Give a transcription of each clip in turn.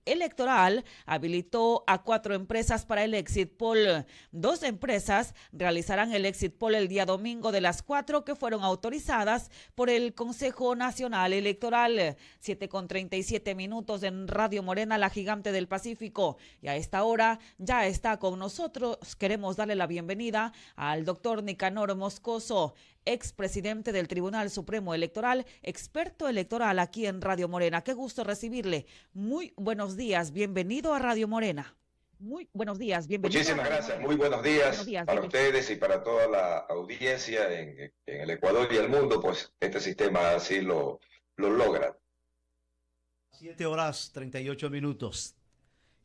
Electoral habilitó a 4 empresas para el Exit Poll. 2 empresas realizarán el Exit Poll el día domingo de las 4 que fueron autorizadas por el Consejo Nacional Electoral. 7:37 en Radio Morena, la gigante del Pacífico. Y a esta hora ya está con nosotros. Queremos darle la bienvenida al doctor Nicanor Moscoso, expresidente del Tribunal Supremo Electoral, experto electoral aquí en Radio Morena. Qué gusto recibirle. Muy buenos días. Bienvenido a Radio Morena. Muy buenos días. Bienvenido. Muchísimas gracias. Muy buenos días para ustedes y para toda la audiencia en el Ecuador y el mundo. Pues este sistema así lo logra. 7:38.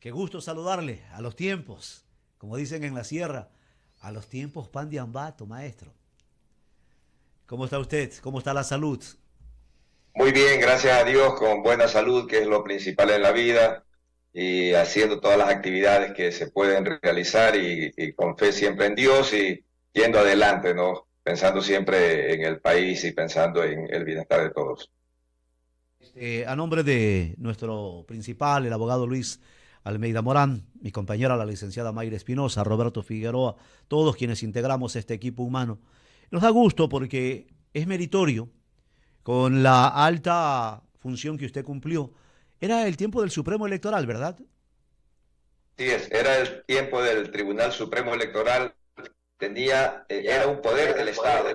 Qué gusto saludarle a los tiempos, como dicen en la sierra, a los tiempos pan de ambato, maestro. ¿Cómo está usted? ¿Cómo está la salud? Muy bien, gracias a Dios, con buena salud, que es lo principal en la vida, y haciendo todas las actividades que se pueden realizar y con fe siempre en Dios y yendo adelante, ¿no? Pensando siempre en el país y pensando en el bienestar de todos. A nombre de nuestro principal, el abogado Luis Almeida Morán, mi compañera la licenciada Mayra Espinosa, Roberto Figueroa, todos quienes integramos este equipo humano, nos da gusto porque es meritorio con la alta función que usted cumplió. Era el tiempo del Supremo Electoral, ¿verdad? Sí, era el tiempo del Tribunal Supremo Electoral. Era un poder del Estado.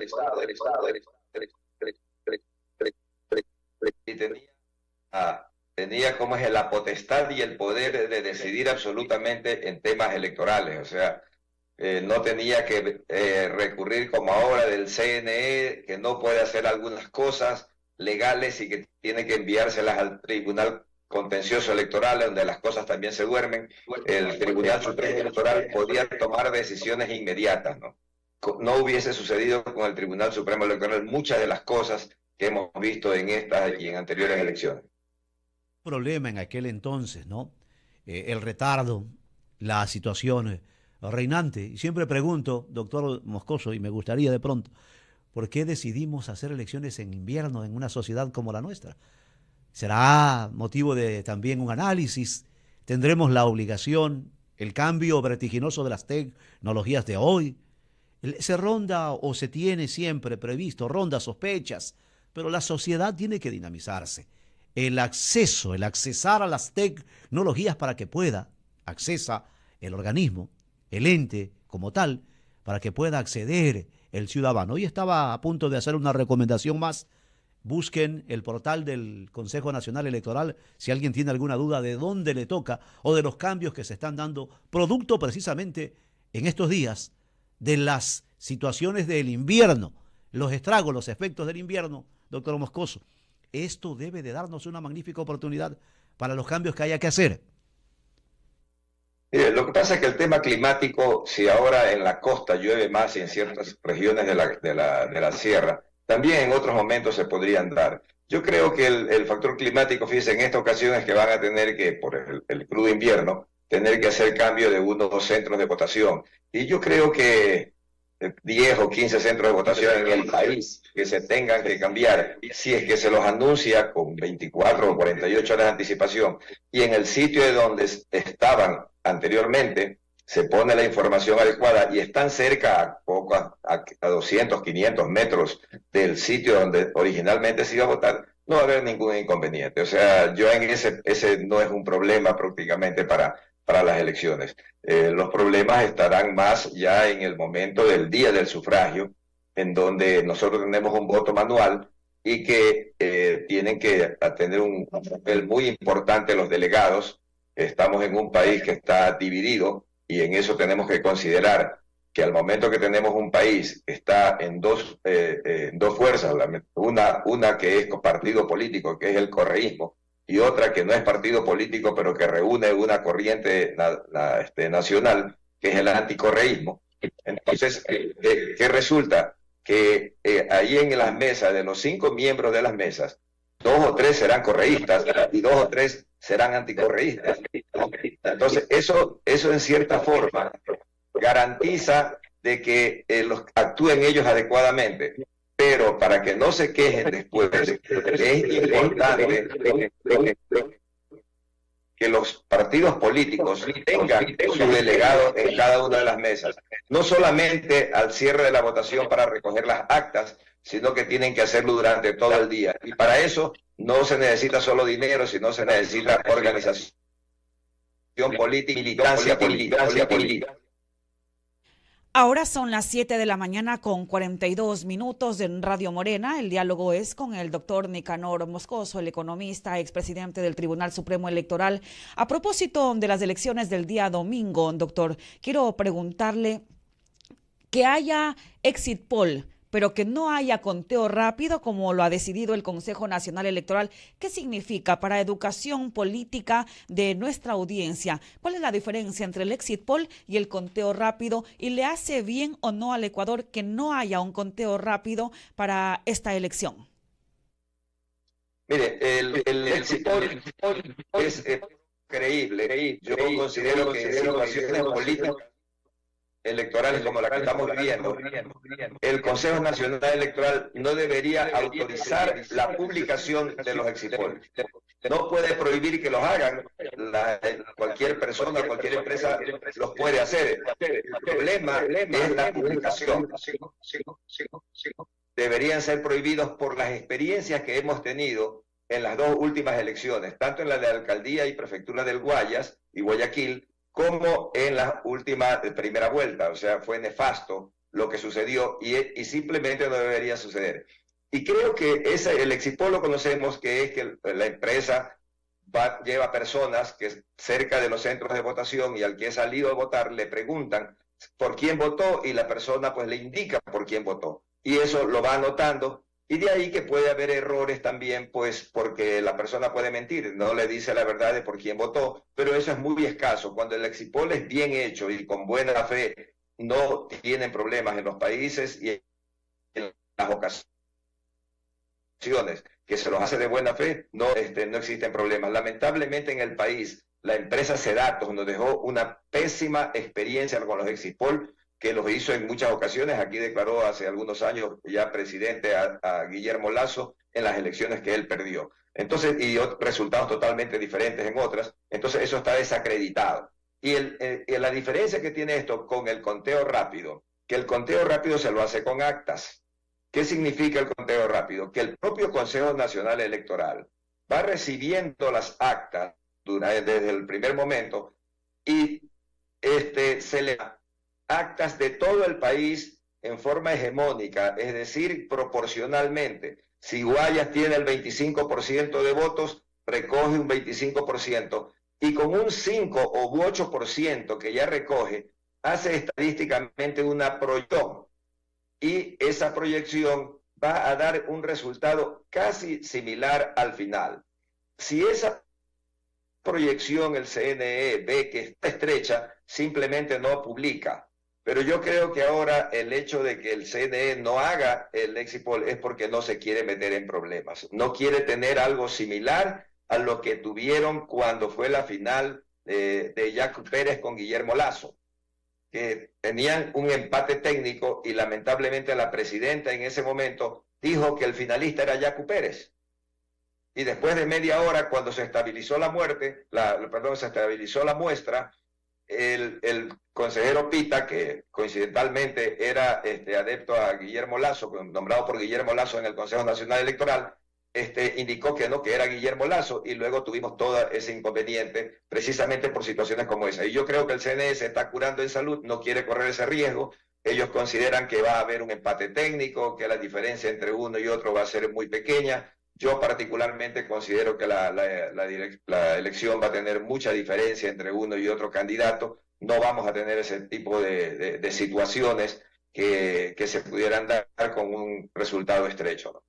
Y tenía como es la potestad y el poder de decidir absolutamente en temas electorales. O sea, no tenía que recurrir como ahora del CNE, que no puede hacer algunas cosas legales y que tiene que enviárselas al Tribunal Contencioso Electoral, donde las cosas también se duermen. El Tribunal Supremo Electoral podía tomar decisiones inmediatas, ¿no? No hubiese sucedido con el Tribunal Supremo Electoral muchas de las cosas que hemos visto en estas y en anteriores elecciones. Problema en aquel entonces, ¿no? El retardo, la situación reinante. Y siempre pregunto, doctor Moscoso, y me gustaría de pronto, ¿por qué decidimos hacer elecciones en invierno en una sociedad como la nuestra? ¿Será motivo de también un análisis? ¿Tendremos la obligación, el cambio vertiginoso de las tecnologías de hoy? Se ronda o se tiene siempre previsto, ronda sospechas, pero la sociedad tiene que dinamizarse. El accesar a las tecnologías para que pueda, accesa el organismo, el ente como tal, para que pueda acceder el ciudadano. Hoy estaba a punto de hacer una recomendación más. Busquen el portal del Consejo Nacional Electoral si alguien tiene alguna duda de dónde le toca o de los cambios que se están dando, producto precisamente en estos días de las situaciones del invierno, los estragos, los efectos del invierno, doctor Moscoso. Esto debe de darnos una magnífica oportunidad para los cambios que haya que hacer. Lo que pasa es que el tema climático, si ahora en la costa llueve más y en ciertas regiones de la sierra, también en otros momentos se podrían dar. Yo creo que el factor climático, fíjense, en esta ocasión es que van a tener que, por el crudo invierno, tener que hacer cambio de unos centros de votación. Y yo creo que 10 o 15 centros de votación en el país que se tengan que cambiar, si es que se los anuncia con 24 o 48 horas de anticipación, y en el sitio de donde estaban anteriormente se pone la información adecuada y están cerca a 200, 500 metros del sitio donde originalmente se iba a votar, no va a haber ningún inconveniente. O sea, yo en ese no es un problema prácticamente para las elecciones. Los problemas estarán más ya en el momento del día del sufragio, en donde nosotros tenemos un voto manual y que tienen que tener un papel muy importante los delegados. Estamos en un país que está dividido y en eso tenemos que considerar que al momento que tenemos un país que está en dos fuerzas, una que es partido político, que es el correísmo, y otra que no es partido político, pero que reúne una corriente nacional, que es el anticorreísmo. Entonces, ¿qué resulta? Que ahí en las mesas, de los 5 miembros de las mesas, 2 o 3 serán correístas y 2 o 3 serán anticorreístas. Entonces, eso en cierta forma garantiza de que actúen ellos adecuadamente. Pero para que no se quejen después, es importante que los partidos políticos tengan su delegado en cada una de las mesas, no solamente al cierre de la votación para recoger las actas, sino que tienen que hacerlo durante todo el día. Y para eso no se necesita solo dinero, sino se necesita organización política, militancia política. Ahora son las 7 de la mañana con 42 minutos en Radio Morena. El diálogo es con el doctor Nicanor Moscoso, el economista, expresidente del Tribunal Supremo Electoral. A propósito de las elecciones del día domingo, doctor, quiero preguntarle que haya exit poll, pero que no haya conteo rápido como lo ha decidido el Consejo Nacional Electoral. ¿Qué significa para educación política de nuestra audiencia? ¿Cuál es la diferencia entre el exit poll y el conteo rápido? ¿Y le hace bien o no al Ecuador que no haya un conteo rápido para esta elección? Mire, el exit poll es creíble. Yo considero que en situaciones políticas electorales como la que estamos viviendo, el Consejo Nacional Electoral no debería autorizar la publicación de los exit polls. No puede prohibir que los hagan. Cualquier persona, cualquier empresa los puede hacer. El problema es la publicación. Deberían ser prohibidos por las experiencias que hemos tenido en las dos últimas elecciones, tanto en la de alcaldía y prefectura del Guayas y Guayaquil, como en la última primera vuelta. O sea, fue nefasto lo que sucedió y simplemente no debería suceder. Y creo que el exit poll lo conocemos, que es que la empresa lleva personas que cerca de los centros de votación, y al que ha salido a votar le preguntan por quién votó y la persona pues le indica por quién votó. Y eso lo va anotando. Y de ahí que puede haber errores también, pues porque la persona puede mentir, no le dice la verdad de por quién votó, pero eso es muy escaso. Cuando el exit poll es bien hecho y con buena fe, no tienen problemas en los países y en las ocasiones que se los hace de buena fe, no existen problemas. Lamentablemente en el país, la empresa Sedatos nos dejó una pésima experiencia con los exit poll, que los hizo en muchas ocasiones. Aquí declaró hace algunos años ya presidente a Guillermo Lasso en las elecciones que él perdió. Entonces, y resultados totalmente diferentes en otras. Entonces, eso está desacreditado. Y la diferencia que tiene esto con el conteo rápido, que el conteo rápido se lo hace con actas. ¿Qué significa el conteo rápido? Que el propio Consejo Nacional Electoral va recibiendo las actas desde el primer momento y se le da actas de todo el país en forma hegemónica, es decir, proporcionalmente. Si Guayas tiene el 25% de votos, recoge un 25%, y con un 5 u 8% que ya recoge, hace estadísticamente una proyección, y esa proyección va a dar un resultado casi similar al final. Si esa proyección el CNE ve que está estrecha, simplemente no publica. Pero yo creo que ahora el hecho de que el CNE no haga el exit poll es porque no se quiere meter en problemas. No quiere tener algo similar a lo que tuvieron cuando fue la final de Yacu Pérez con Guillermo Lasso, que tenían un empate técnico y lamentablemente la presidenta en ese momento dijo que el finalista era Yacu Pérez. Y después de media hora, cuando se estabilizó se estabilizó la muestra, el consejero Pita, que coincidentalmente era adepto a Guillermo Lasso, nombrado por Guillermo Lasso en el Consejo Nacional Electoral, indicó que no, que era Guillermo Lasso, y luego tuvimos todo ese inconveniente precisamente por situaciones como esa. Y yo creo que el CNE se está curando en salud, no quiere correr ese riesgo. Ellos consideran que va a haber un empate técnico, que la diferencia entre uno y otro va a ser muy pequeña. Yo particularmente considero que la elección va a tener mucha diferencia entre uno y otro candidato. No vamos a tener ese tipo de situaciones que se pudieran dar con un resultado estrecho, ¿no?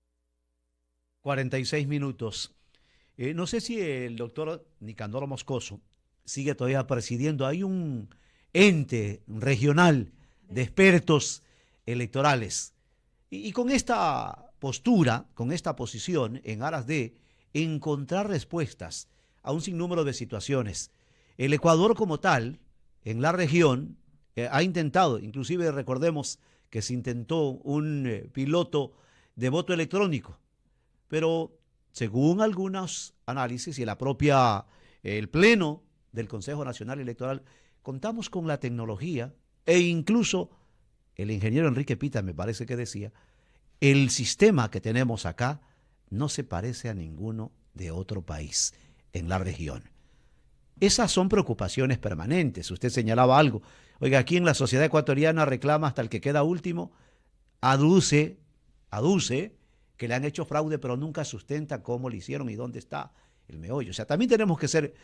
46 minutos. No sé si el doctor Nicanor Moscoso sigue todavía presidiendo. Hay un ente regional de expertos electorales. Y con esta postura, con esta posición en aras de encontrar respuestas a un sinnúmero de situaciones, el Ecuador como tal, en la región, ha intentado, inclusive recordemos que se intentó un piloto de voto electrónico, pero según algunos análisis y la propia el Pleno del Consejo Nacional Electoral, contamos con la tecnología e incluso el ingeniero Enrique Pita me parece que decía, el sistema que tenemos acá no se parece a ninguno de otro país en la región. Esas son preocupaciones permanentes. Usted señalaba algo. Oiga, aquí en la sociedad ecuatoriana reclama hasta el que queda último, aduce que le han hecho fraude, pero nunca sustenta cómo le hicieron y dónde está el meollo. O sea, también tenemos que ser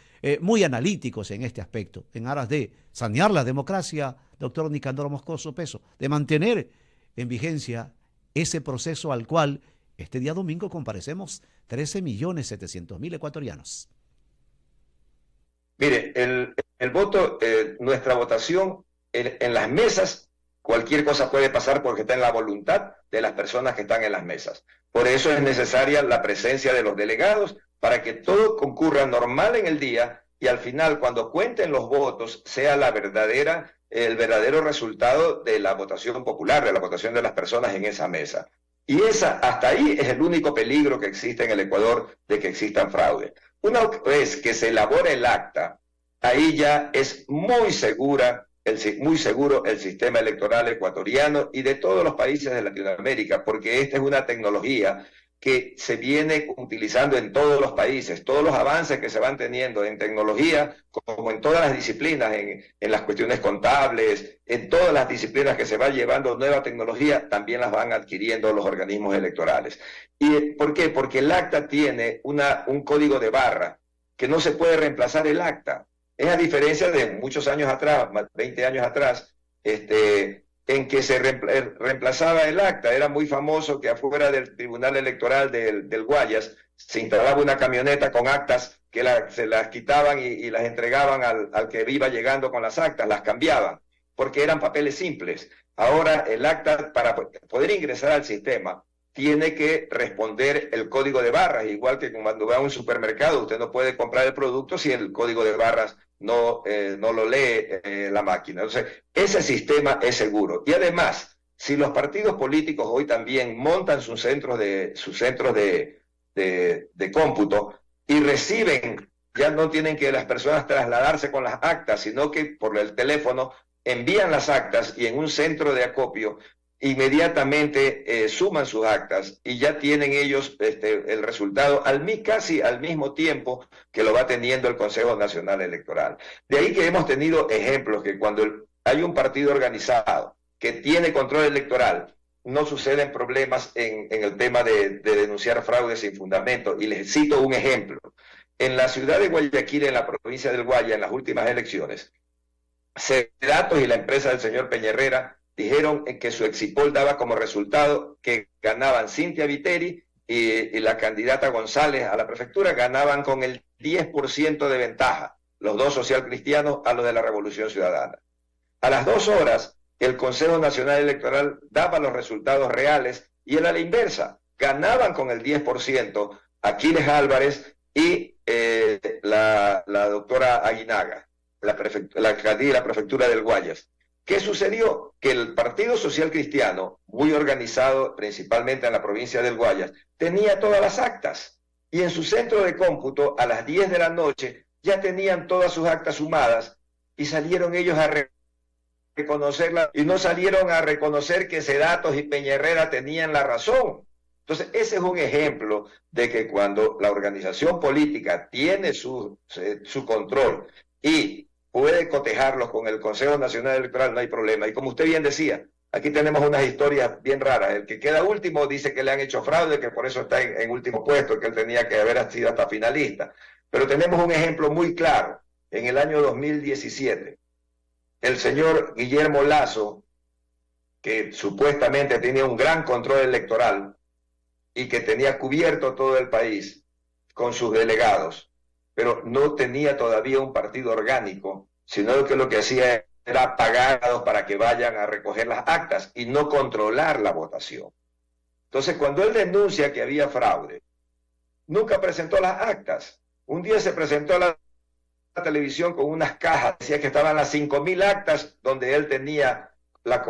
muy analíticos en este aspecto, en aras de sanear la democracia, doctor Nicandro Moscoso Peso, de mantener en vigencia ese proceso al cual este día domingo comparecemos 13.700.000 ecuatorianos. Mire, el voto, nuestra votación en las mesas, cualquier cosa puede pasar porque está en la voluntad de las personas que están en las mesas. Por eso es necesaria la presencia de los delegados para que todo concurra normal en el día y al final, cuando cuenten los votos, sea el verdadero resultado de la votación popular, de la votación de las personas en esa mesa. Y hasta ahí es el único peligro que existe en el Ecuador de que existan fraude. Una vez que se elabora el acta, ahí ya es muy seguro el sistema electoral ecuatoriano y de todos los países de Latinoamérica, porque esta es una tecnología que se viene utilizando en todos los países. Todos los avances que se van teniendo en tecnología, como en todas las disciplinas, en las cuestiones contables, en todas las disciplinas que se va llevando nueva tecnología, también las van adquiriendo los organismos electorales. ¿Y por qué? Porque el acta tiene un código de barra que no se puede reemplazar el acta. Es a diferencia de muchos años atrás, 20 años atrás, en que se reemplazaba el acta. Era muy famoso que afuera del Tribunal Electoral del Guayas se instalaba una camioneta con actas que se las quitaban y las entregaban al que iba llegando con las actas, las cambiaban, porque eran papeles simples. Ahora el acta, para poder ingresar al sistema, tiene que responder el código de barras, igual que cuando va a un supermercado, usted no puede comprar el producto si el código de barras no lo lee la máquina. Entonces, ese sistema es seguro. Y además, si los partidos políticos hoy también montan sus centros de cómputo y reciben, ya no tienen que las personas trasladarse con las actas, sino que por el teléfono envían las actas y en un centro de acopio inmediatamente suman sus actas y ya tienen ellos el resultado casi al mismo tiempo que lo va teniendo el Consejo Nacional Electoral. De ahí que hemos tenido ejemplos que cuando hay un partido organizado que tiene control electoral, no suceden problemas en el tema de denunciar fraudes sin fundamento. Y les cito un ejemplo. En la ciudad de Guayaquil, en la provincia del Guaya, en las últimas elecciones, Sedatos y la empresa del señor Peña dijeron que su Exipol daba como resultado que ganaban Cintia Viteri y la candidata González a la prefectura ganaban con el 10% de ventaja, los dos socialcristianos a los de la Revolución Ciudadana. A las 2 horas, el Consejo Nacional Electoral daba los resultados reales y era la inversa, ganaban con el 10% Aquiles Álvarez y la doctora Aguinaga, la alcaldía y la prefectura del Guayas. ¿Qué sucedió? Que el Partido Social Cristiano, muy organizado principalmente en la provincia del Guayas, tenía todas las actas y en su centro de cómputo a las 10 de la noche ya tenían todas sus actas sumadas y salieron ellos a reconocerlas y no salieron a reconocer que Sedatos y Peña tenían la razón. Entonces, ese es un ejemplo de que cuando la organización política tiene su control y puede cotejarlos con el Consejo Nacional Electoral, no hay problema. Y como usted bien decía, aquí tenemos unas historias bien raras. El que queda último dice que le han hecho fraude, que por eso está en último puesto, que él tenía que haber sido hasta finalista. Pero tenemos un ejemplo muy claro. En el año 2017, el señor Guillermo Lasso, que supuestamente tenía un gran control electoral y que tenía cubierto todo el país con sus delegados, pero no tenía todavía un partido orgánico, sino que lo que hacía era pagarlos para que vayan a recoger las actas y no controlar la votación. Entonces, cuando él denuncia que había fraude, nunca presentó las actas. Un día se presentó a la televisión con unas cajas, decía que estaban las 5.000 actas donde él tenía la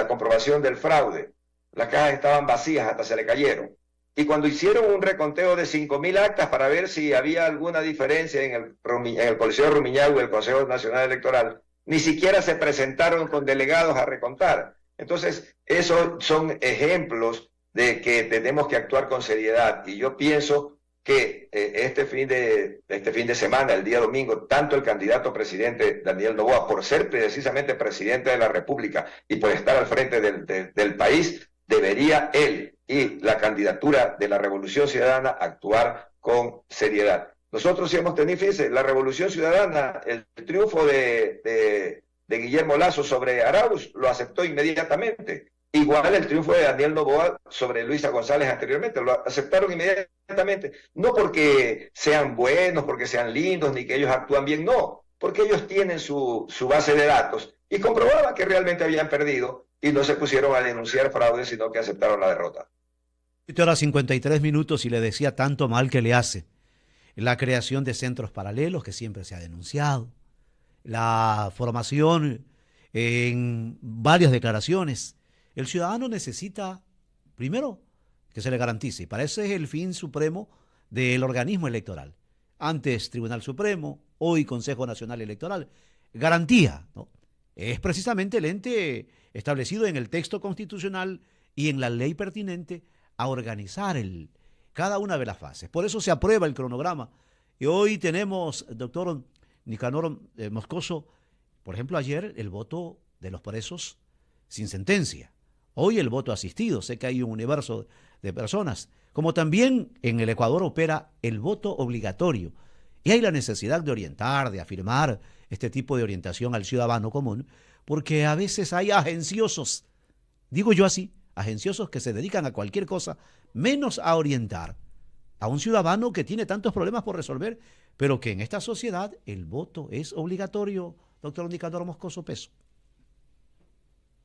comprobación del fraude. Las cajas estaban vacías, hasta se le cayeron. Y cuando hicieron un reconteo de 5.000 actas para ver si había alguna diferencia en el Coliseo de Rumiñahui y el Consejo Nacional Electoral, ni siquiera se presentaron con delegados a recontar. Entonces, esos son ejemplos de que tenemos que actuar con seriedad. Y yo pienso que este fin de semana, el día domingo, tanto el candidato presidente Daniel Noboa, por ser precisamente presidente de la República y por estar al frente del país, debería él y la candidatura de la Revolución Ciudadana actuar con seriedad. Nosotros sí hemos tenido, fíjense, la Revolución Ciudadana, el triunfo de Guillermo Lasso sobre Arauz lo aceptó inmediatamente. Igual el triunfo de Daniel Noboa sobre Luisa González anteriormente, lo aceptaron inmediatamente. No porque sean buenos, porque sean lindos, ni que ellos actúan bien, no. Porque ellos tienen su base de datos y comprobaban que realmente habían perdido y no se pusieron a denunciar fraude, sino que aceptaron la derrota. 7:53 y le decía tanto mal que le hace la creación de centros paralelos que siempre se ha denunciado, la formación en varias declaraciones. El ciudadano necesita, primero, que se le garantice, y para eso es el fin supremo del organismo electoral. Antes Tribunal Supremo, hoy Consejo Nacional Electoral. Garantía, ¿no? Es precisamente el ente establecido en el texto constitucional y en la ley pertinente a organizar cada una de las fases. Por eso se aprueba el cronograma. Y hoy tenemos, doctor Nicanor Moscoso, por ejemplo, ayer el voto de los presos sin sentencia. Hoy el voto asistido. Sé que hay un universo de personas. Como también en el Ecuador opera el voto obligatorio. Y hay la necesidad de orientar, de afirmar este tipo de orientación al ciudadano común, porque a veces hay agenciosos, digo yo así, agenciosos que se dedican a cualquier cosa, menos a orientar a un ciudadano que tiene tantos problemas por resolver, pero que en esta sociedad el voto es obligatorio, doctor Nicanor Moscoso Peso.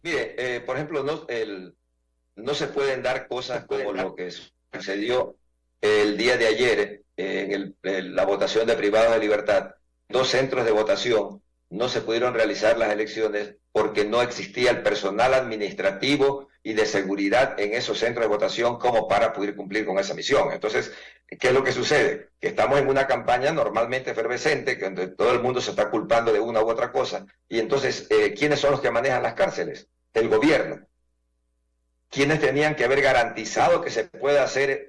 Mire, por ejemplo, no se pueden dar cosas como lo que sucedió el día de ayer en la votación de privados de libertad. 2 centros de votación no se pudieron realizar las elecciones porque no existía el personal administrativo y de seguridad en esos centros de votación como para poder cumplir con esa misión. Entonces, ¿qué es lo que sucede? Que estamos en una campaña normalmente efervescente, donde todo el mundo se está culpando de una u otra cosa, y entonces, ¿quiénes son los que manejan las cárceles? El gobierno. ¿Quiénes tenían que haber garantizado que se pueda hacer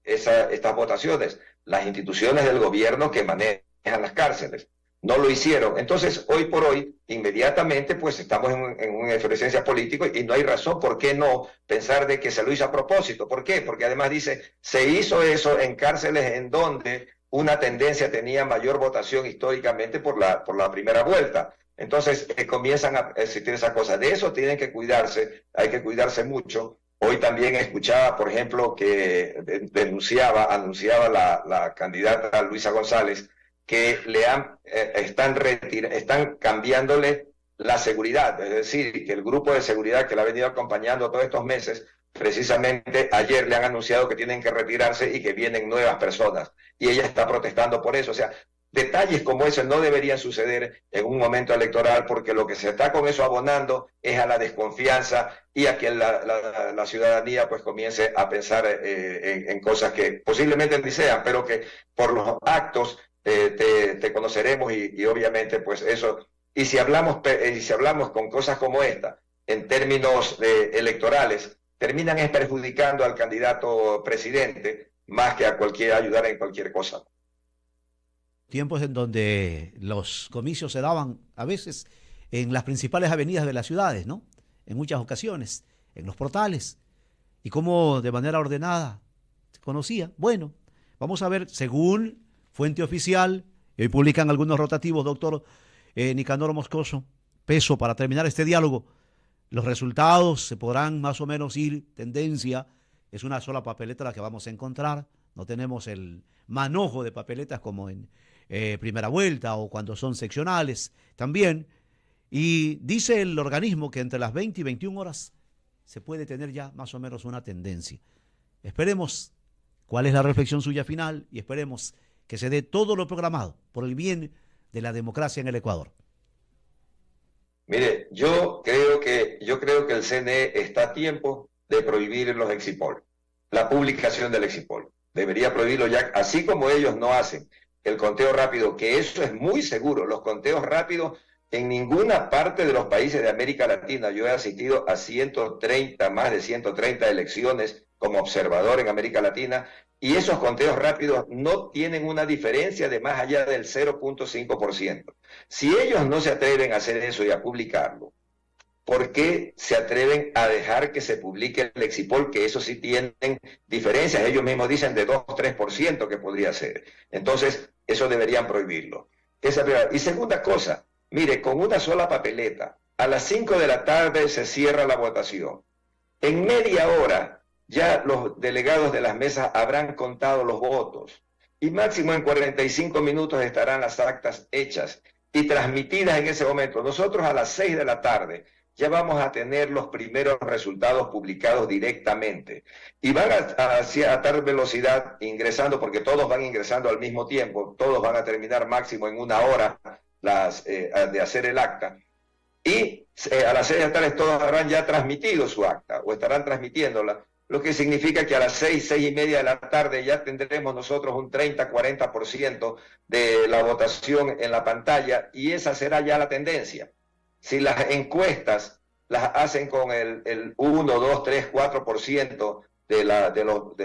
estas votaciones? Las instituciones del gobierno que manejan las cárceles. No lo hicieron. Entonces, hoy por hoy, inmediatamente, pues estamos en una efervescencia política y no hay razón por qué no pensar de que se lo hizo a propósito. ¿Por qué? Porque además dice, se hizo eso en cárceles en donde una tendencia tenía mayor votación históricamente por la primera vuelta. Entonces, comienzan a existir esas cosas. De eso tienen que cuidarse, hay que cuidarse mucho. Hoy también escuchaba, por ejemplo, que anunciaba la candidata Luisa González, que están cambiándole la seguridad, es decir, que el grupo de seguridad que la ha venido acompañando todos estos meses, precisamente ayer le han anunciado que tienen que retirarse y que vienen nuevas personas, y ella está protestando por eso. O sea, detalles como ese no deberían suceder en un momento electoral, porque lo que se está con eso abonando es a la desconfianza y a que la ciudadanía pues comience a pensar en cosas que posiblemente ni sean, pero que por los actos te conoceremos y obviamente pues eso. Y si hablamos con cosas como esta, en términos electorales, terminan perjudicando al candidato presidente más que a ayudar en cualquier cosa. Tiempos en donde los comicios se daban a veces en las principales avenidas de las ciudades, ¿no? En muchas ocasiones, en los portales, y cómo de manera ordenada se conocía. Bueno, vamos a ver, según fuente oficial, y hoy publican algunos rotativos, doctor Nicanor Moscoso Peso, para terminar este diálogo, los resultados se podrán más o menos ir, tendencia, es una sola papeleta la que vamos a encontrar, no tenemos el manojo de papeletas como en primera vuelta o cuando son seccionales también, y dice el organismo que entre las 20 y 21 horas se puede tener ya más o menos una tendencia. Esperemos cuál es la reflexión suya final y esperemos que se dé todo lo programado por el bien de la democracia en el Ecuador. Mire, yo creo que el CNE está a tiempo de prohibir los exit poll. la publicación del exit poll. Debería prohibirlo ya, así como ellos no hacen el conteo rápido, que eso es muy seguro. Los conteos rápidos en ninguna parte de los países de América Latina, yo he asistido a 130, más de 130 elecciones como observador en América Latina, y esos conteos rápidos no tienen una diferencia de más allá del 0.5%. Si ellos no se atreven a hacer eso y a publicarlo, ¿por qué se atreven a dejar que se publique el exit poll? Que eso sí tienen diferencias. Ellos mismos dicen de 2-3% que podría ser. Entonces, eso deberían prohibirlo. Y segunda cosa, mire, con una sola papeleta, a las 5 de la tarde se cierra la votación. En media hora ya los delegados de las mesas habrán contado los votos. Y máximo en 45 minutos estarán las actas hechas y transmitidas en ese momento. Nosotros a las 6 de la tarde ya vamos a tener los primeros resultados publicados directamente. Y van a tal velocidad ingresando, porque todos van ingresando al mismo tiempo, todos van a terminar máximo en una hora de hacer el acta. Y a las 6 de la tarde todos habrán ya transmitido su acta, o estarán transmitiéndola, lo que significa que a las 6:30 de la tarde ya tendremos nosotros un 30-40% de la votación en la pantalla, y esa será ya la tendencia. Si las encuestas las hacen con el 1, 2, 3, 4% de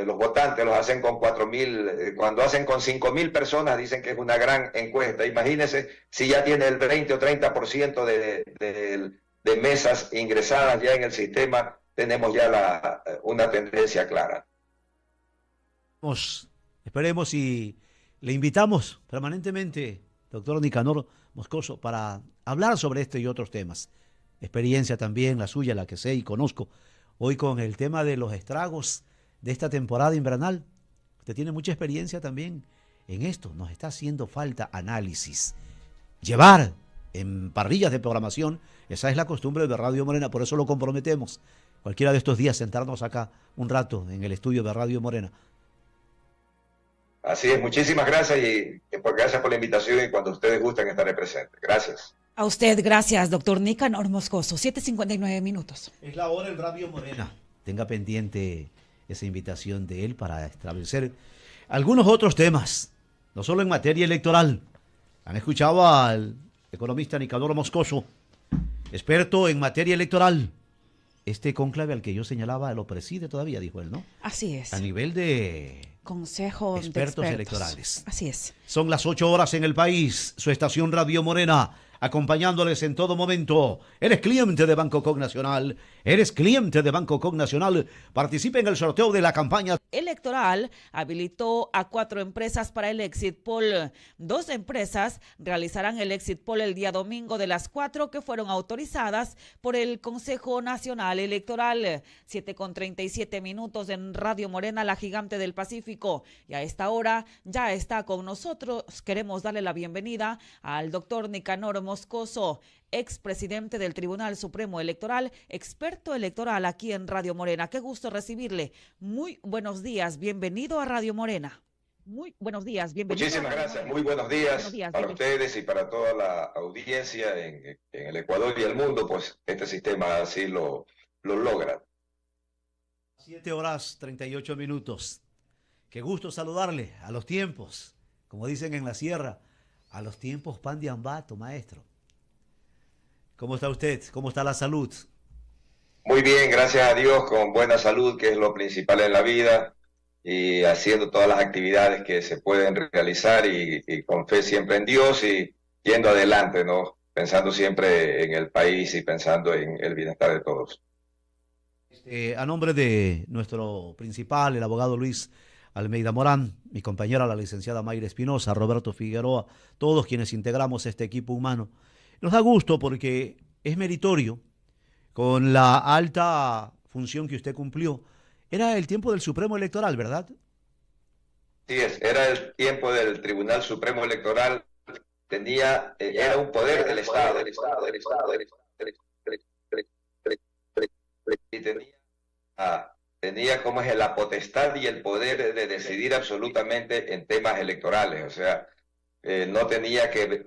los votantes, los hacen con 4.000, cuando hacen con 5.000 personas dicen que es una gran encuesta. Imagínense si ya tiene el 20 o 30% de mesas ingresadas ya en el sistema, tenemos ya una tendencia clara. Esperemos y le invitamos permanentemente, doctor Nicanor Moscoso, para hablar sobre este y otros temas. Experiencia también, la suya, la que sé y conozco. Hoy con el tema de los estragos de esta temporada invernal. Usted tiene mucha experiencia también en esto. Nos está haciendo falta análisis. Llevar en parrillas de programación, esa es la costumbre de Radio Morena, por eso lo comprometemos. Cualquiera de estos días sentarnos acá un rato en el estudio de Radio Morena. Así es, muchísimas gracias y gracias por la invitación, y cuando ustedes gusten estaré presente. Gracias. A usted, gracias, doctor Nicanor Moscoso. 7:59 minutos. Es la hora en Radio Morena. Tenga pendiente esa invitación de él para establecer algunos otros temas, no solo en materia electoral. Han escuchado al economista Nicanor Moscoso, experto en materia electoral. Este cónclave al que yo señalaba lo preside todavía, dijo él, ¿no? Así es. A nivel de Consejo de expertos electorales. Así es. Son las 8 horas en el país. Su estación Radio Morena, acompañándoles en todo momento. ¿Eres cliente de Banco Cognacional? ¿Eres cliente de Banco Cognacional? Participe en el sorteo de la campaña electoral. Habilitó a 4 empresas para el exit poll. 2 empresas realizarán el exit poll el día domingo de las 4 que fueron autorizadas por el Consejo Nacional Electoral. 7:37 minutos en Radio Morena, la gigante del Pacífico. Y a esta hora ya está con nosotros. Queremos darle la bienvenida al doctor Nicanor Moscoso, expresidente del Tribunal Supremo Electoral, experto electoral aquí en Radio Morena. Qué gusto recibirle. Muy buenos días, bienvenido a Radio Morena. Muy buenos días, bienvenido. Muchísimas gracias, muy buenos días para ustedes y para toda la audiencia en el Ecuador y el mundo, pues este sistema así lo logra. 7 horas 38 minutos. Qué gusto saludarle a los tiempos, como dicen en la sierra, a los tiempos pan de ambato, maestro. ¿Cómo está usted? ¿Cómo está la salud? Muy bien, gracias a Dios, con buena salud, que es lo principal en la vida, y haciendo todas las actividades que se pueden realizar y con fe siempre en Dios y yendo adelante, ¿no? Pensando siempre en el país y pensando en el bienestar de todos. A nombre de nuestro principal, el abogado Luis Almeida Morán, mi compañera la licenciada Mayra Espinosa, Roberto Figueroa, todos quienes integramos este equipo humano, nos da gusto porque es meritorio con la alta función que usted cumplió. Era el tiempo del Supremo Electoral, ¿verdad? Sí, era el tiempo del Tribunal Supremo Electoral. Era un poder del Estado. Y tenía como es la potestad y el poder de decidir absolutamente en temas electorales. O sea, no tenía que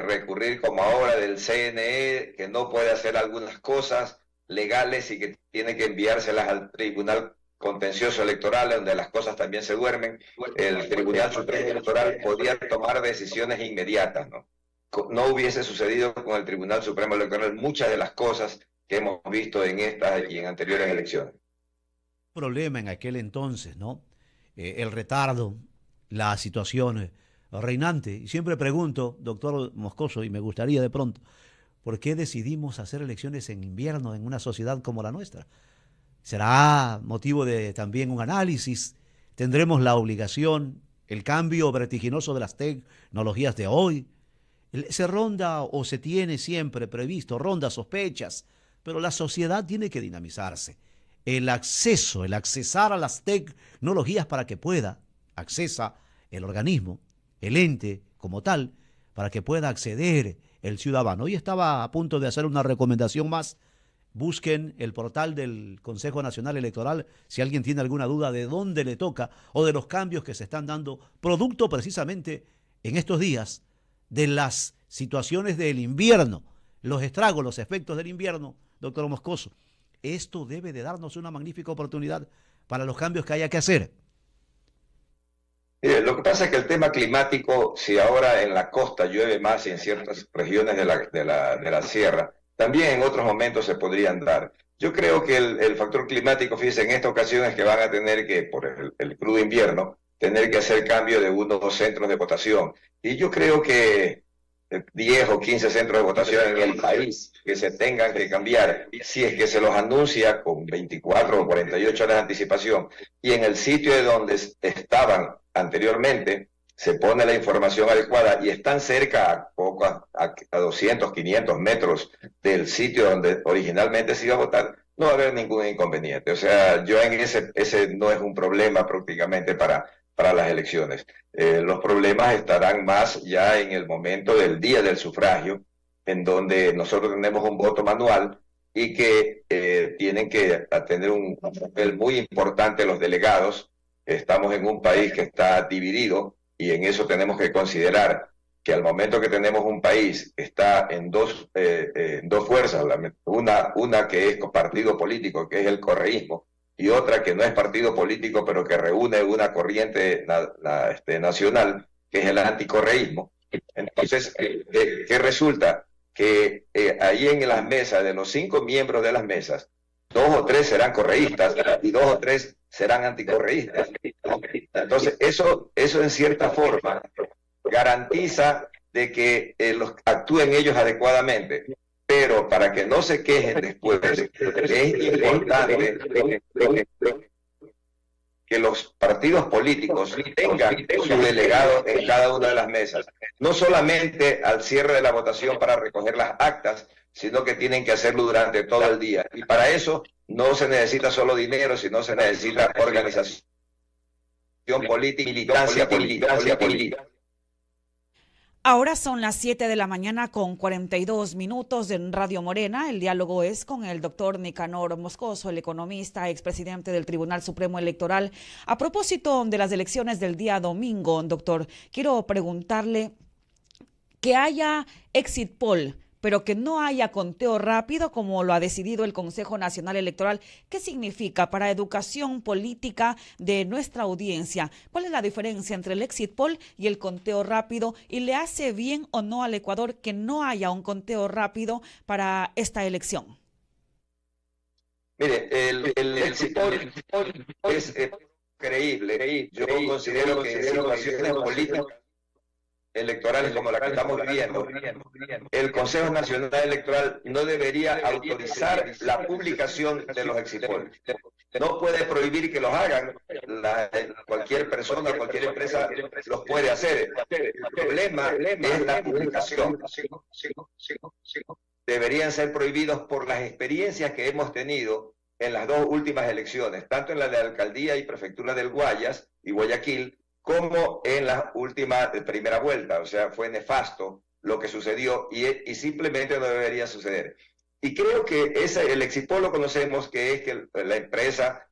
recurrir como ahora del CNE, que no puede hacer algunas cosas legales y que tiene que enviárselas al Tribunal contencioso electoral, donde las cosas también se duermen, el Tribunal Supremo Electoral podía tomar decisiones inmediatas, ¿no? No hubiese sucedido con el Tribunal Supremo Electoral muchas de las cosas que hemos visto en estas y en anteriores elecciones. Problema en aquel entonces, ¿no? El retardo, la situación reinante. Y siempre pregunto, doctor Moscoso, y me gustaría de pronto, ¿por qué decidimos hacer elecciones en invierno en una sociedad como la nuestra? ¿Será motivo de también un análisis? ¿Tendremos la obligación, el cambio vertiginoso de las tecnologías de hoy? Se ronda o se tiene siempre previsto, ronda sospechas, pero la sociedad tiene que dinamizarse. El accesar a las tecnologías para que pueda, accesa el organismo, el ente como tal, para que pueda acceder el ciudadano. Hoy estaba a punto de hacer una recomendación más. Busquen el portal del Consejo Nacional Electoral si alguien tiene alguna duda de dónde le toca o de los cambios que se están dando, producto precisamente en estos días de las situaciones del invierno, los estragos, los efectos del invierno, doctor Moscoso. Esto debe de darnos una magnífica oportunidad para los cambios que haya que hacer. Lo que pasa es que el tema climático, si ahora en la costa llueve más y en ciertas regiones de la sierra, también en otros momentos se podrían dar. Yo creo que el factor climático, fíjense, en esta ocasión es que van a tener que, por el crudo invierno, tener que hacer cambio de unos centros de votación. Y yo creo que 10 o 15 centros de votación en el país que se tengan que cambiar, si es que se los anuncia con 24 o 48 horas de anticipación, y en el sitio de donde estaban anteriormente se pone la información adecuada y están cerca a 200, 500 metros del sitio donde originalmente se iba a votar, no va a haber ningún inconveniente. O sea, yo en ese no es un problema prácticamente para las elecciones. Los problemas estarán más ya en el momento del día del sufragio, en donde nosotros tenemos un voto manual y que tienen que tener un papel muy importante los delegados. Estamos en un país que está dividido y en eso tenemos que considerar que al momento que tenemos un país que está en dos fuerzas, una que es partido político, que es el correísmo, y otra que no es partido político, pero que reúne una corriente nacional, que es el anticorreísmo. Entonces, ¿qué resulta? Que ahí en las mesas, de los 5 miembros de las mesas, 2 o 3 serán correístas y 2 o 3 serán anticorreístas. Entonces, eso en cierta forma garantiza de que actúen ellos adecuadamente. Pero para que no se quejen después, es importante que los partidos políticos tengan su delegado en cada una de las mesas. No solamente al cierre de la votación para recoger las actas, sino que tienen que hacerlo durante todo el día. Y para eso no se necesita solo dinero, sino se necesita organización política, militancia política. Ahora son las 7 de la mañana con 42 minutos en Radio Morena. El diálogo es con el doctor Nicanor Moscoso, el economista, expresidente del Tribunal Supremo Electoral. A propósito de las elecciones del día domingo, doctor, quiero preguntarle que haya exit poll, pero que no haya conteo rápido como lo ha decidido el Consejo Nacional Electoral. ¿Qué significa para educación política de nuestra audiencia? ¿Cuál es la diferencia entre el exit poll y el conteo rápido? ¿Y le hace bien o no al Ecuador que no haya un conteo rápido para esta elección? Mire, el exit poll es creíble. Yo considero que en situaciones políticas electorales como la que estamos viviendo, el Consejo Nacional Electoral no debería autorizar la publicación de los exit polls. No puede prohibir que los hagan. Cualquier persona, cualquier empresa los puede hacer. El problema es la publicación. Deberían ser prohibidos por las experiencias que hemos tenido en las 2 últimas elecciones, tanto en la de Alcaldía y Prefectura del Guayas y Guayaquil, como en la última primera vuelta. O sea, fue nefasto lo que sucedió y simplemente no debería suceder. Y creo que el exit poll lo conocemos, que es que la empresa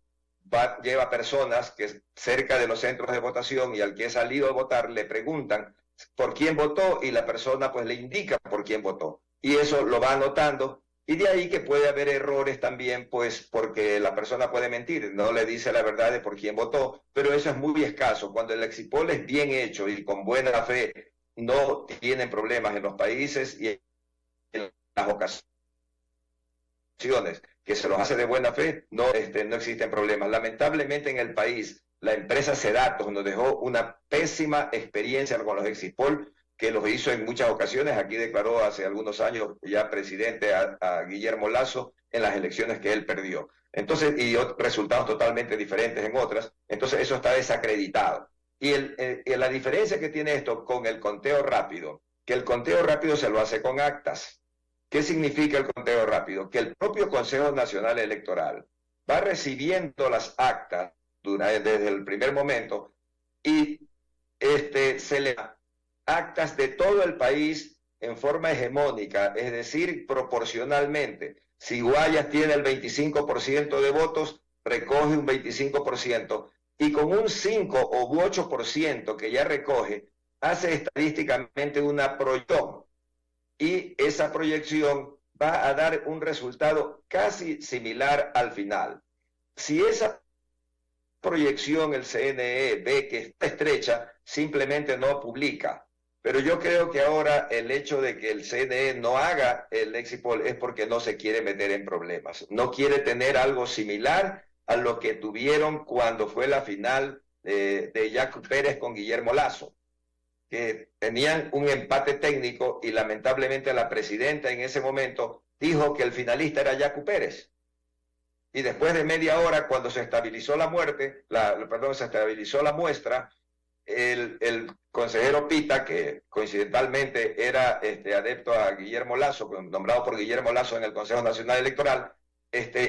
lleva personas que cerca de los centros de votación, y al que ha salido a votar le preguntan por quién votó y la persona pues le indica por quién votó. Y eso lo va anotando Y de ahí que puede haber errores también, pues porque la persona puede mentir, no le dice la verdad de por quién votó, pero eso es muy escaso. Cuando el exit poll es bien hecho y con buena fe, no tienen problemas en los países y en las ocasiones que se los hace de buena fe, no existen problemas. Lamentablemente en el país, la empresa Sedatos nos dejó una pésima experiencia con los exit poll, que los hizo en muchas ocasiones. Aquí declaró hace algunos años ya presidente a Guillermo Lasso en las elecciones que él perdió. Entonces, y resultados totalmente diferentes en otras. Entonces, eso está desacreditado. Y la diferencia que tiene esto con el conteo rápido, que el conteo rápido se lo hace con actas. ¿Qué significa el conteo rápido? Que el propio Consejo Nacional Electoral va recibiendo las actas desde el primer momento y se le da actas de todo el país en forma hegemónica, es decir, proporcionalmente. Si Guayas tiene el 25% de votos, recoge un 25%, y con un 5 u 8% que ya recoge, hace estadísticamente una proyección, y esa proyección va a dar un resultado casi similar al final. Si esa proyección el CNE ve que está estrecha, simplemente no publica. Pero yo creo que ahora el hecho de que el CNE no haga el exit poll es porque no se quiere meter en problemas. No quiere tener algo similar a lo que tuvieron cuando fue la final de Yacu Pérez con Guillermo Lasso, que tenían un empate técnico y lamentablemente la presidenta en ese momento dijo que el finalista era Yacu Pérez. Y después de media hora, cuando se estabilizó se estabilizó la muestra, el consejero Pita, que coincidentalmente era adepto a Guillermo Lasso, nombrado por Guillermo Lasso en el Consejo Nacional Electoral,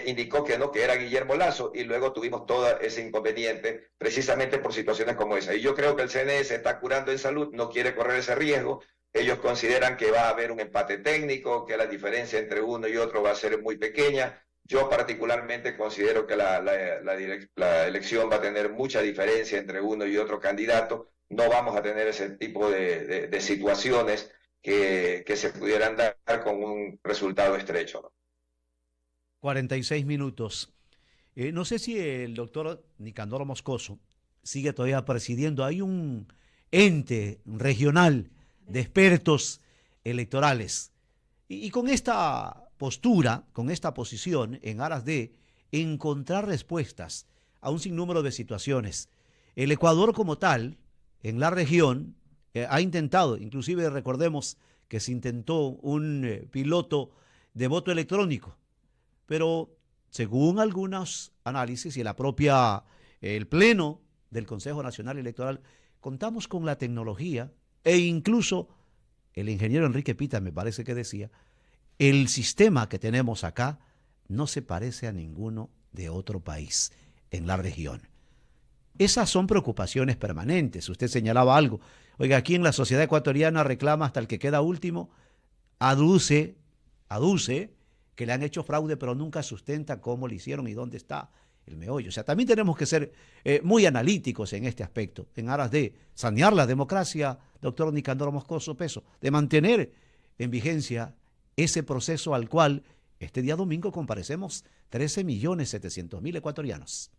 indicó que no, que era Guillermo Lasso, y luego tuvimos todo ese inconveniente precisamente por situaciones como esa. Y yo creo que el CNE se está curando en salud, no quiere correr ese riesgo. Ellos consideran que va a haber un empate técnico, que la diferencia entre uno y otro va a ser muy pequeña. Yo particularmente considero que la elección va a tener mucha diferencia entre uno y otro candidato. No vamos a tener ese tipo de situaciones que se pudieran dar con un resultado estrecho, ¿no? 46 minutos. No sé si el doctor Nicandoro Moscoso sigue todavía presidiendo. Hay un ente regional de expertos electorales. Y con esta postura, con esta posición en aras de encontrar respuestas a un sinnúmero de situaciones. El Ecuador como tal, en la región, ha intentado, inclusive recordemos que se intentó un piloto de voto electrónico, pero según algunos análisis y el Pleno del Consejo Nacional Electoral, contamos con la tecnología e incluso el ingeniero Enrique Pita me parece que decía, el sistema que tenemos acá no se parece a ninguno de otro país en la región. Esas son preocupaciones permanentes. Usted señalaba algo. Oiga, aquí en la sociedad ecuatoriana reclama hasta el que queda último, aduce que le han hecho fraude, pero nunca sustenta cómo lo hicieron y dónde está el meollo. O sea, también tenemos que ser muy analíticos en este aspecto, en aras de sanear la democracia, doctor Nicandoro Moscoso Peso, de mantener en vigencia ese proceso al cual este día domingo comparecemos 13.700.000 ecuatorianos.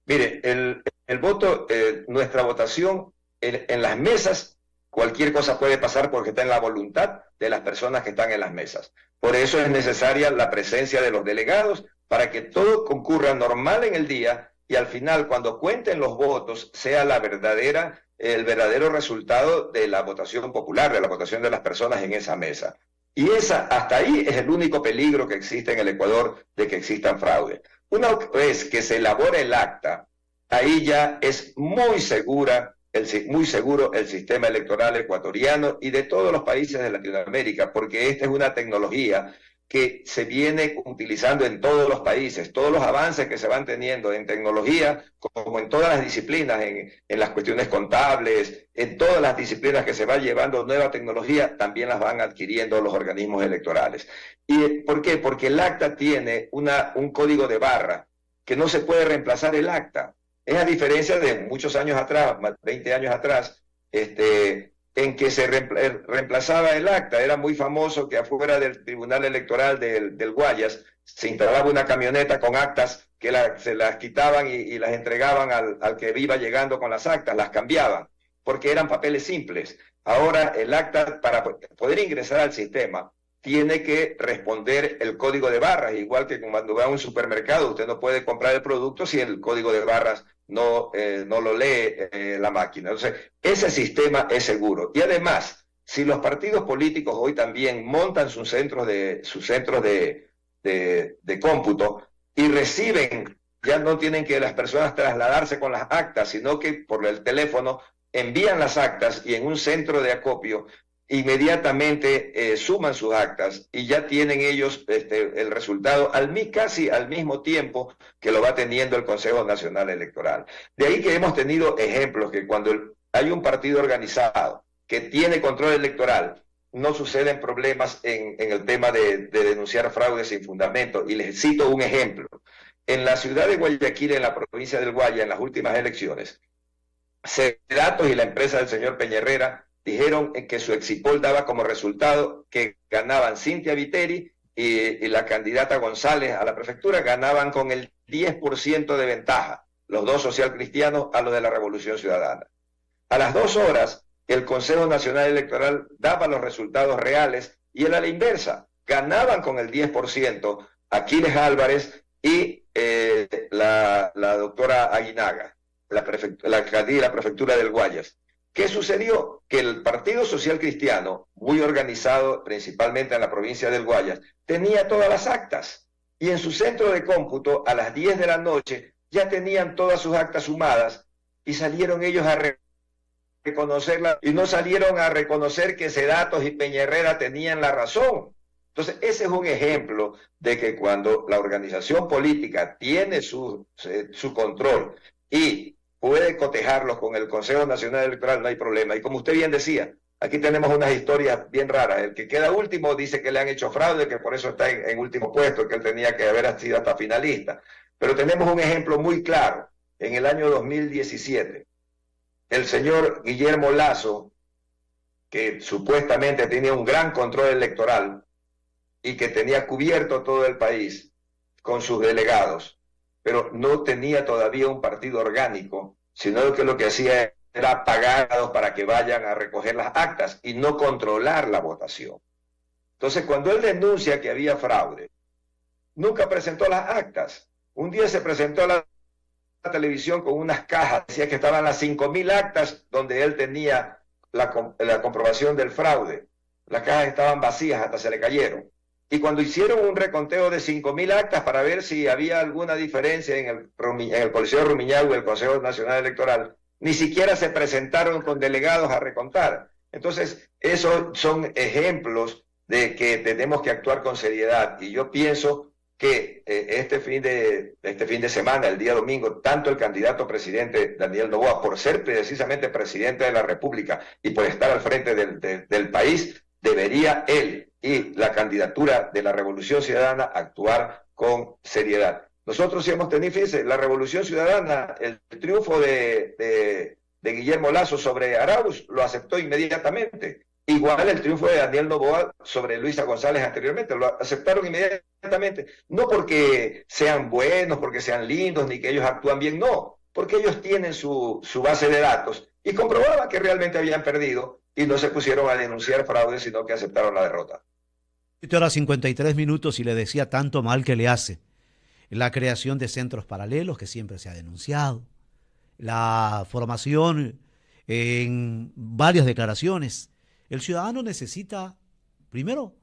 Mire, el voto, nuestra votación en las mesas, cualquier cosa puede pasar porque está en la voluntad de las personas que están en las mesas. Por eso es necesaria la presencia de los delegados para que todo concurra normal en el día y al final, cuando cuenten los votos, sea el verdadero resultado de la votación popular, de la votación de las personas en esa mesa. Y hasta ahí es el único peligro que existe en el Ecuador de que existan fraude. Una vez que se elabora el acta, ahí ya es muy seguro el sistema electoral ecuatoriano y de todos los países de Latinoamérica, porque esta es una tecnología que se viene utilizando en todos los países. Todos los avances que se van teniendo en tecnología, como en todas las disciplinas, en las cuestiones contables, en todas las disciplinas que se va llevando nueva tecnología, también las van adquiriendo los organismos electorales. ¿Y por qué? Porque el acta tiene un código de barra que no se puede reemplazar el acta. Es a diferencia de muchos años atrás, 20 años atrás, en que se reemplazaba el acta. Era muy famoso que afuera del Tribunal Electoral del Guayas se instalaba una camioneta con actas que se las quitaban y las entregaban al que iba llegando con las actas, las cambiaban, porque eran papeles simples. Ahora el acta, para poder ingresar al sistema, tiene que responder el código de barras, igual que cuando va a un supermercado, usted no puede comprar el producto si el código de barras no lo lee la máquina. Entonces, ese sistema es seguro. Y además, si los partidos políticos hoy también montan sus centros de cómputo y reciben, ya no tienen que las personas trasladarse con las actas, sino que por el teléfono envían las actas y en un centro de acopio inmediatamente suman sus actas y ya tienen ellos el resultado casi al mismo tiempo que lo va teniendo el Consejo Nacional Electoral. De ahí que hemos tenido ejemplos que cuando hay un partido organizado que tiene control electoral, no suceden problemas en el tema de denunciar fraudes sin fundamento. Y les cito un ejemplo. En la ciudad de Guayaquil, en la provincia del Guaya, en las últimas elecciones, Sedatos y la empresa del señor Peña dijeron que su Exipol daba como resultado que ganaban Cintia Viteri y la candidata González a la prefectura, ganaban con el 10% de ventaja, los dos socialcristianos a los de la Revolución Ciudadana. A las 2 horas, el Consejo Nacional Electoral daba los resultados reales y era la inversa, ganaban con el 10% Aquiles Álvarez y la doctora Aguinaga, la alcaldía y la prefectura del Guayas. ¿Qué sucedió? Que el Partido Social Cristiano, muy organizado principalmente en la provincia del Guayas, tenía todas las actas y en su centro de cómputo a las 10 de la noche ya tenían todas sus actas sumadas y salieron ellos a reconocerla y no salieron a reconocer que Sedatos y Peña Herrera tenían la razón. Entonces, ese es un ejemplo de que cuando la organización política tiene su control y puede cotejarlos con el Consejo Nacional Electoral, no hay problema. Y como usted bien decía, aquí tenemos unas historias bien raras. El que queda último dice que le han hecho fraude, que por eso está en último puesto, que él tenía que haber sido hasta finalista. Pero tenemos un ejemplo muy claro. En el año 2017, el señor Guillermo Lasso, que supuestamente tenía un gran control electoral y que tenía cubierto todo el país con sus delegados, pero no tenía todavía un partido orgánico, sino que lo que hacía era pagarlos para que vayan a recoger las actas y no controlar la votación. Entonces, cuando él denuncia que había fraude, nunca presentó las actas. Un día se presentó a la televisión con unas cajas, decía que estaban las 5.000 actas donde él tenía la comprobación del fraude. Las cajas estaban vacías, hasta se le cayeron. Y cuando hicieron un reconteo de 5.000 actas para ver si había alguna diferencia en el Coliseo Rumiñahui y el Consejo Nacional Electoral, ni siquiera se presentaron con delegados a recontar. Entonces, esos son ejemplos de que tenemos que actuar con seriedad. Y yo pienso que este fin de semana, el día domingo, tanto el candidato presidente Daniel Noboa, por ser precisamente presidente de la República y por estar al frente del país, debería él y la candidatura de la Revolución Ciudadana actuar con seriedad. Nosotros sí hemos tenido, fíjense, la Revolución Ciudadana, el triunfo de Guillermo Lasso sobre Arauz lo aceptó inmediatamente. Igual el triunfo de Daniel Noboa sobre Luisa González anteriormente, lo aceptaron inmediatamente. No porque sean buenos, porque sean lindos, ni que ellos actúan bien, no. Porque ellos tienen su base de datos y comprobaban que realmente habían perdido y no se pusieron a denunciar fraude, sino que aceptaron la derrota. 7:53 y le decía tanto mal que le hace la creación de centros paralelos que siempre se ha denunciado, la formación en varias declaraciones. El ciudadano necesita, primero,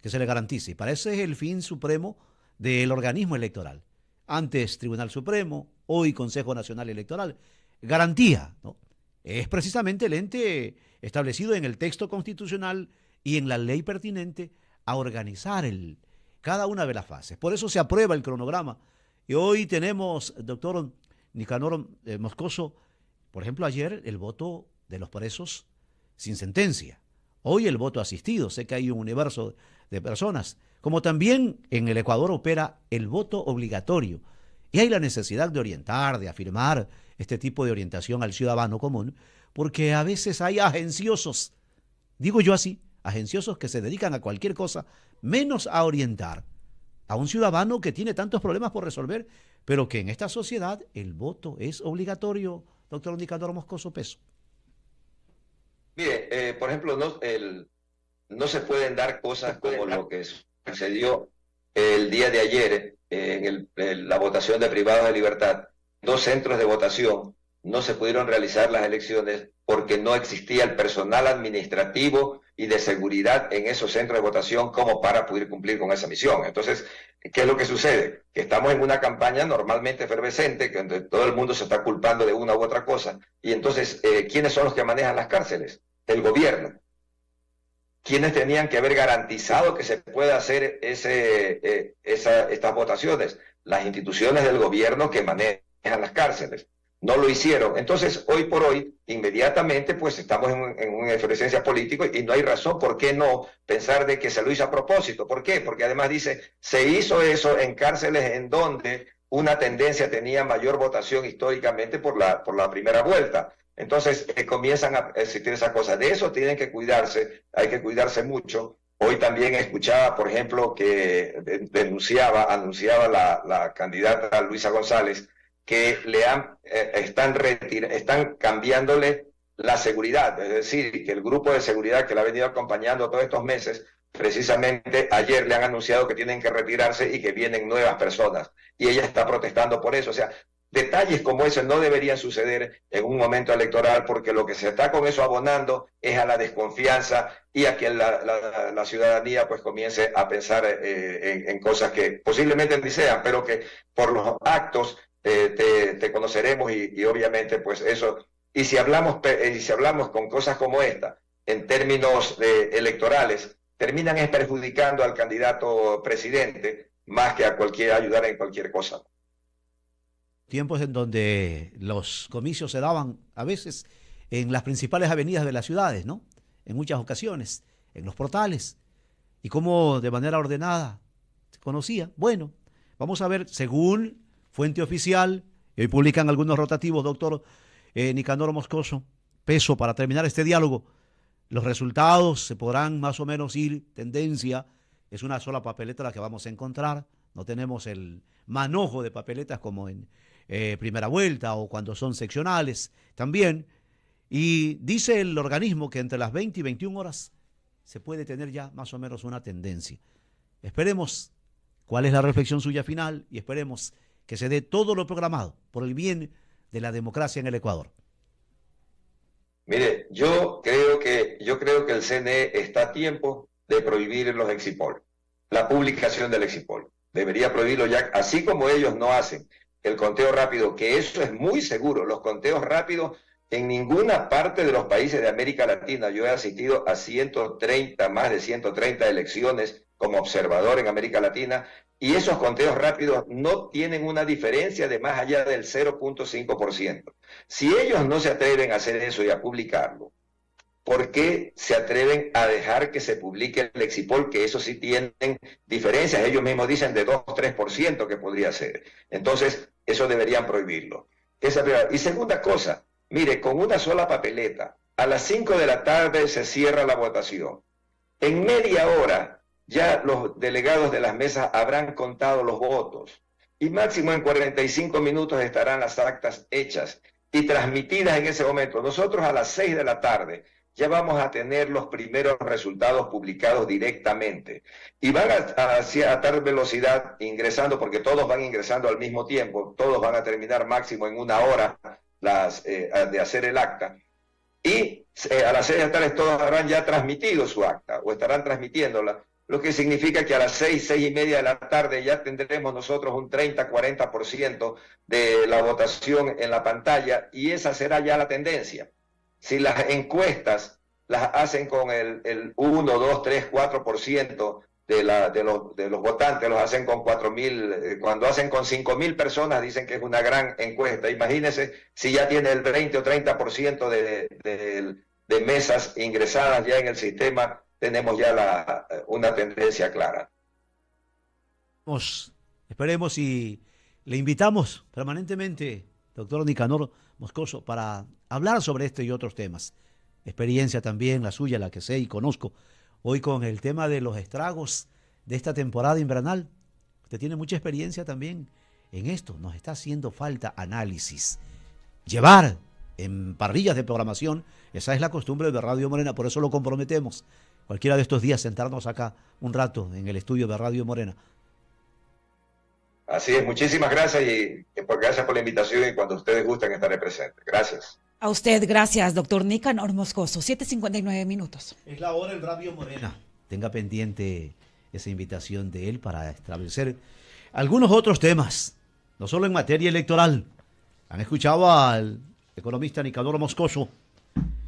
que se le garantice, y para eso es el fin supremo del organismo electoral. Antes Tribunal Supremo, hoy Consejo Nacional Electoral. Garantía, ¿no? Es precisamente el ente establecido en el texto constitucional y en la ley pertinente a organizar cada una de las fases. Por eso se aprueba el cronograma. Y hoy tenemos, doctor Nicanor Moscoso, por ejemplo, ayer el voto de los presos sin sentencia. Hoy el voto asistido. Sé que hay un universo de personas. Como también en el Ecuador opera el voto obligatorio. Y hay la necesidad de orientar, de afirmar este tipo de orientación al ciudadano común, porque a veces hay agenciosos digo yo así, agenciosos que se dedican a cualquier cosa, menos a orientar a un ciudadano que tiene tantos problemas por resolver, pero que en esta sociedad el voto es obligatorio, doctor Nicanor Moscoso Peso. Mire, por ejemplo, no se pueden dar cosas como lo que sucedió el día de ayer en la votación de privados de libertad. 2 centros de votación no se pudieron realizar las elecciones porque no existía el personal administrativo y de seguridad en esos centros de votación como para poder cumplir con esa misión. Entonces, ¿qué es lo que sucede? Que estamos en una campaña normalmente efervescente, donde todo el mundo se está culpando de una u otra cosa, y entonces, ¿quiénes son los que manejan las cárceles? El gobierno. ¿Quiénes tenían que haber garantizado que se pueda hacer estas votaciones? Las instituciones del gobierno que manejan las cárceles. No lo hicieron. Entonces, hoy por hoy, inmediatamente, pues estamos en una efervescencia política y no hay razón por qué no pensar de que se lo hizo a propósito. ¿Por qué? Porque además dice, se hizo eso en cárceles en donde una tendencia tenía mayor votación históricamente por la primera vuelta. Entonces, comienzan a existir esas cosas. De eso tienen que cuidarse, hay que cuidarse mucho. Hoy también escuchaba, por ejemplo, que anunciaba la candidata Luisa González, que están cambiándole la seguridad, es decir, que el grupo de seguridad que la ha venido acompañando todos estos meses, precisamente ayer le han anunciado que tienen que retirarse y que vienen nuevas personas, y ella está protestando por eso. O sea, detalles como ese no deberían suceder en un momento electoral, porque lo que se está con eso abonando es a la desconfianza y a que la ciudadanía pues comience a pensar en cosas que posiblemente ni sean, pero que por los actos te conoceremos y obviamente pues eso. Y si hablamos con cosas como esta, en términos electorales, terminan perjudicando al candidato presidente más que a ayudar en cualquier cosa. Tiempos en donde los comicios se daban a veces en las principales avenidas de las ciudades, ¿no? En muchas ocasiones, en los portales, y cómo de manera ordenada se conocía. Bueno, vamos a ver, según fuente oficial, y hoy publican algunos rotativos, doctor Nicanor Moscoso Peso, para terminar este diálogo, los resultados se podrán más o menos ir, tendencia, es una sola papeleta la que vamos a encontrar, no tenemos el manojo de papeletas como en primera vuelta o cuando son seccionales también, y dice el organismo que entre las 20 y 21 horas se puede tener ya más o menos una tendencia. Esperemos cuál es la reflexión suya final y esperemos que se dé todo lo programado por el bien de la democracia en el Ecuador. Mire, yo creo que el CNE está a tiempo de prohibir los Exipol, la publicación del Exipol. Debería prohibirlo ya, así como ellos no hacen el conteo rápido, que eso es muy seguro. Los conteos rápidos en ninguna parte de los países de América Latina. Yo he asistido a más de 130 elecciones como observador en América Latina, y esos conteos rápidos no tienen una diferencia de más allá del 0.5%. Si ellos no se atreven a hacer eso y a publicarlo, ¿por qué se atreven a dejar que se publique el Exipol? Que eso sí tienen diferencias. Ellos mismos dicen de 2-3% que podría ser. Entonces, eso deberían prohibirlo. Y segunda cosa, mire, con una sola papeleta, a las 5 de la tarde se cierra la votación. En media hora ya los delegados de las mesas habrán contado los votos. Y máximo en 45 minutos estarán las actas hechas y transmitidas en ese momento. Nosotros a las 6 de la tarde ya vamos a tener los primeros resultados publicados directamente. Y van a tal velocidad ingresando, porque todos van ingresando al mismo tiempo, todos van a terminar máximo en 1 hora de hacer el acta. Y a las 6 de la tarde todos habrán ya transmitido su acta, o estarán transmitiéndola, lo que significa que a las 6:30 de la tarde ya tendremos nosotros un 30-40% de la votación en la pantalla, y esa será ya la tendencia. Si las encuestas las hacen con el 1, 2, 3, 4% de los votantes, los hacen con 4.000, cuando hacen con 5.000 personas dicen que es una gran encuesta. Imagínense si ya tiene el 20 o 30% de mesas ingresadas ya en el sistema, tenemos ya una tendencia clara. Esperemos y le invitamos permanentemente, doctor Nicanor Moscoso, para hablar sobre este y otros temas. experiencia también, la suya, la que sé y conozco, hoy con el tema de los estragos de esta temporada invernal. Usted tiene mucha experiencia también en esto. Nos está haciendo falta análisis. Llevar en parrillas de programación, esa es la costumbre de Radio Morena, por eso lo comprometemos. Cualquiera de estos días sentarnos acá un rato en el estudio de Radio Morena. Así es, muchísimas gracias y gracias por la invitación y cuando ustedes gusten estaré presente. Gracias. A usted, gracias, doctor Nicanor Moscoso. 7:59 minutos. Es la hora en Radio Morena. Tenga pendiente esa invitación de él para establecer algunos otros temas, no solo en materia electoral. Han escuchado al economista Nicanor Moscoso,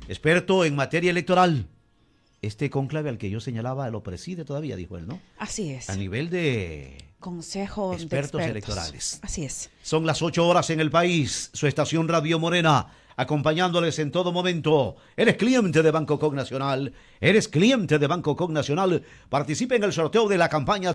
experto en materia electoral. Este cónclave al que yo señalaba lo preside todavía, dijo él, ¿no? Así es. A nivel de Consejo de expertos electorales. Así es. Son las 8 horas en el país. Su estación Radio Morena, acompañándoles en todo momento. Eres cliente de Banco Cognacional. Eres cliente de Banco Cognacional. Participe en el sorteo de la campaña